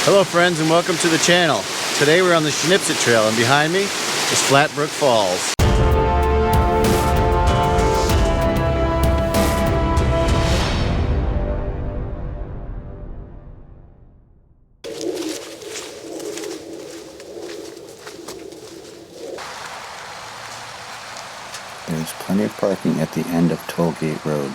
Hello friends and welcome to the channel. Today we're on the Shenipsit Trail and behind me is Flat Brook Falls. There's plenty of parking at the end of Tollgate Road.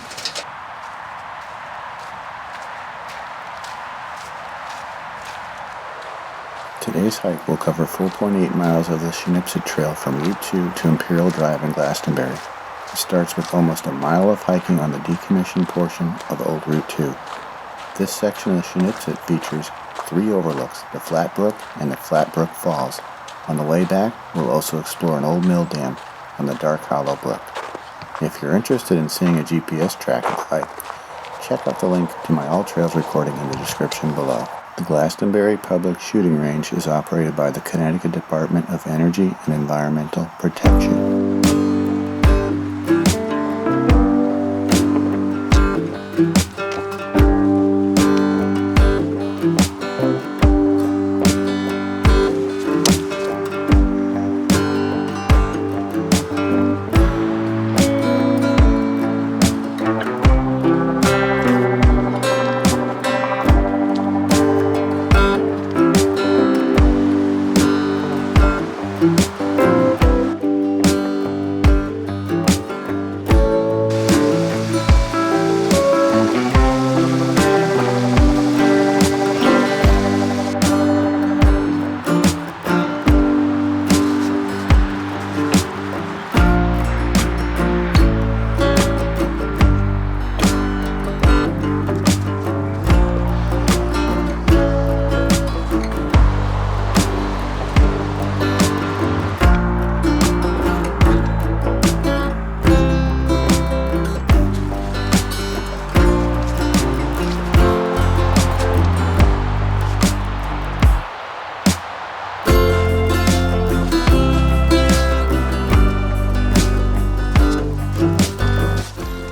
Today's hike will cover 4.8 miles of the Shenipsit Trail from Route 2 to Imperial Drive in Glastonbury. It starts with almost a mile of hiking on the decommissioned portion of Old Route 2. This section of the Shenipsit features 3 overlooks, the Flat Brook and the Flat Brook Falls. On the way back, we'll also explore an old mill dam on the Dark Hollow Brook. If you're interested in seeing a GPS track of the hike, check out the link to my AllTrails recording in the description below. The Glastonbury Public Shooting Range is operated by the Connecticut Department of Energy and Environmental Protection.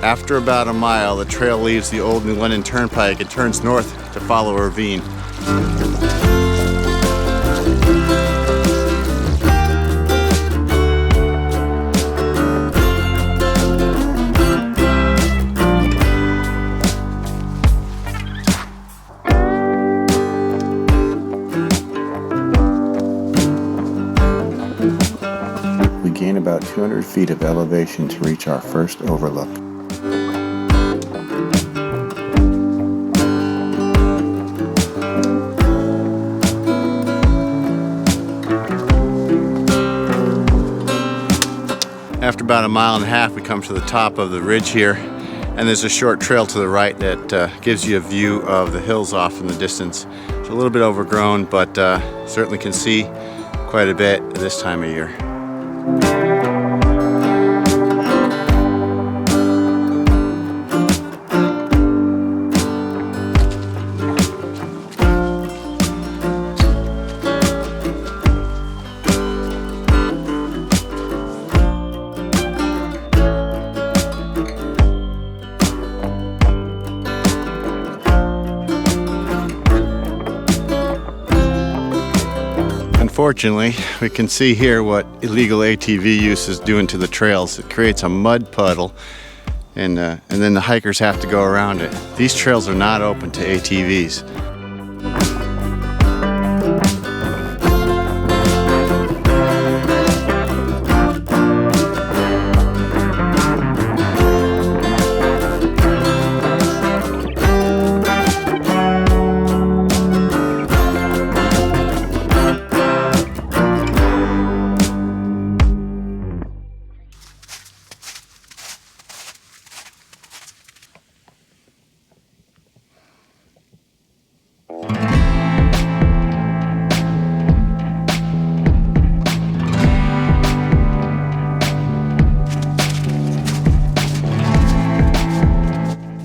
After about a mile, the trail leaves the old London Turnpike and turns north to follow a ravine. We gain about 200 feet of elevation to reach our first overlook. After about a mile and a half, we come to the top of the ridge here, and there's a short trail to the right that gives you a view of the hills off in the distance. It's a little bit overgrown, but certainly can see quite a bit at this time of year. Unfortunately, we can see here what illegal ATV use is doing to the trails. It creates a mud puddle, and then the hikers have to go around it. These trails are not open to ATVs.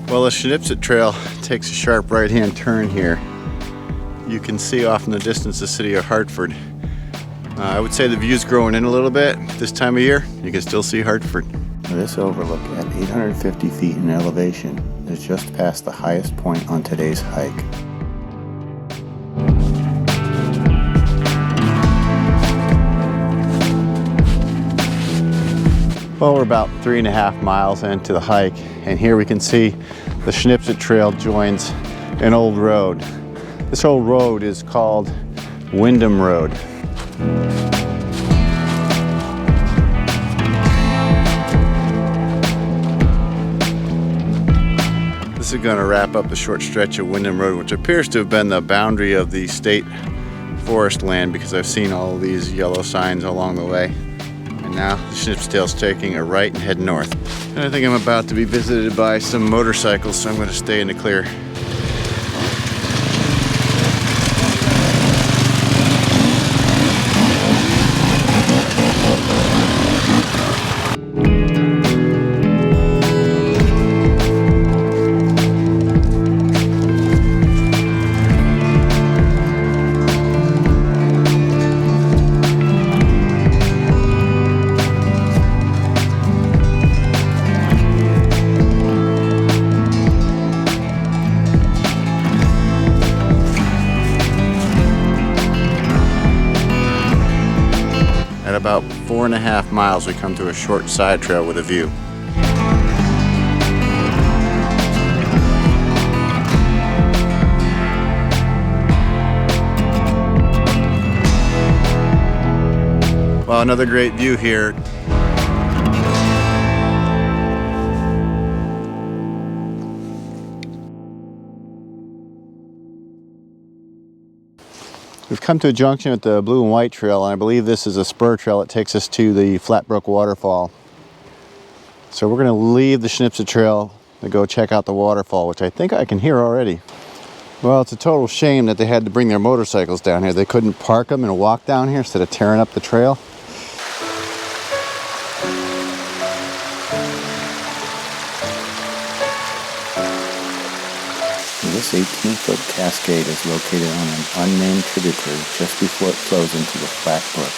Well, the Shenipsit Trail takes a sharp right-hand turn here. You can see off in the distance the city of Hartford. I would say the view's growing in a little bit. This time of year, you can still see Hartford. This overlook at 850 feet in elevation is just past the highest point on today's hike. Well, we're about 3.5 miles into the hike, and here we can see the Shenipsit Trail joins an old road. This old road is called Wyndham Road. This is going to wrap up the short stretch of Wyndham Road, which appears to have been the boundary of the state forest land, because I've seen all these yellow signs along the way. And now the Shenipsit Trail is taking a right and head north. And I think I'm about to be visited by some motorcycles, so I'm going to stay in the clear. At about 4.5 miles, we come to a short side trail with a view. Well, another great view here. We've come to a junction with the Blue and White Trail, and I believe this is a spur trail that takes us to the Flatbrook waterfall. So we're going to leave the Shenipsit Trail and go check out the waterfall, which I think I can hear already. Well, it's a total shame that they had to bring their motorcycles down here. They couldn't park them and walk down here instead of tearing up the trail. This 18-foot cascade is located on an unnamed tributary just before it flows into the Flatbrook.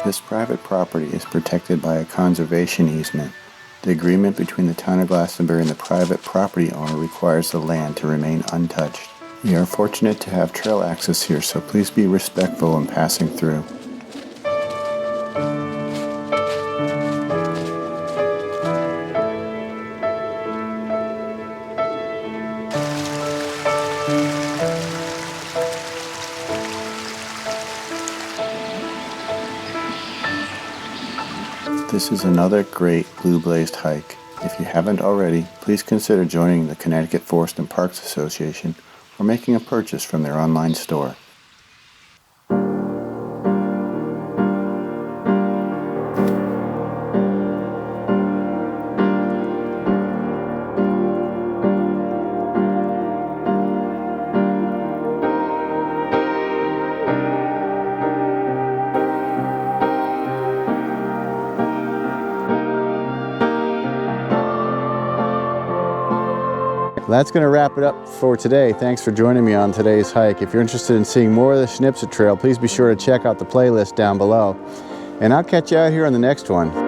This private property is protected by a conservation easement. The agreement between the town of Glastonbury and the private property owner requires the land to remain untouched. We are fortunate to have trail access here, so please be respectful when passing through. This is another great blue-blazed hike. If you haven't already, please consider joining the Connecticut Forest and Parks Association or making a purchase from their online store. That's going to wrap it up for today. Thanks for joining me on today's hike. If you're interested in seeing more of the Shenipsit Trail, please be sure to check out the playlist down below. And I'll catch you out here on the next one.